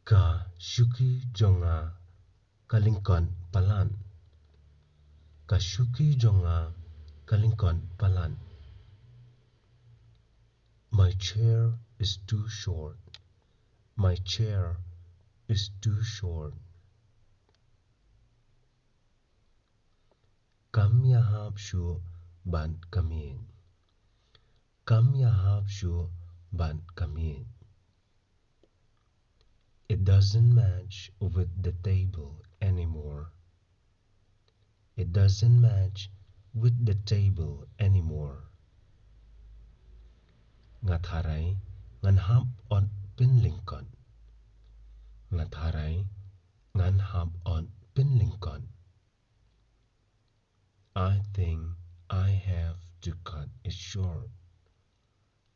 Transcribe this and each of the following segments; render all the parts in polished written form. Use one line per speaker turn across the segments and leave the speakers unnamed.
Ka shuki jonga kalingkon palan. Ka shuki jonga kalingkon palan. My chair is too short. My chair is too short. Kam yahap shu ban kamin. Kam yahap shu ban kamin. It doesn't match with the table anymore. It doesn't match with the table anymore. Ngatharay ngan hap on pinlingkon. Ngatharay ngan hap on pinlingkon. I think I have to cut it short.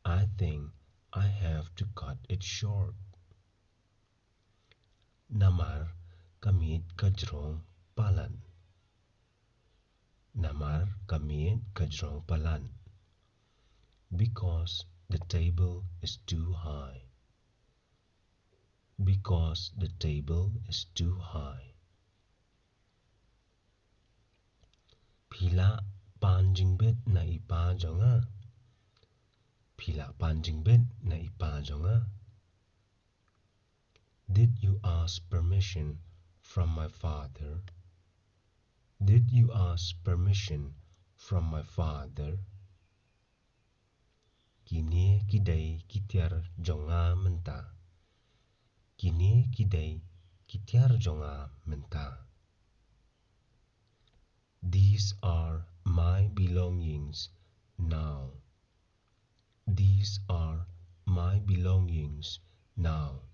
I think I have to cut it short. Namar kamit kajrong palan. Namar kamit kajrong palan. Because the table is too high. Because the table is too high. Pila panjingbit na ipa jonga. Pila panjingbit na ipa jonga. Did you ask permission from my father? Did you ask permission from my father? Kini kidai kitiar jonga menta. Kini kidai kitiar jonga menta. These are my belongings now. These are my belongings now.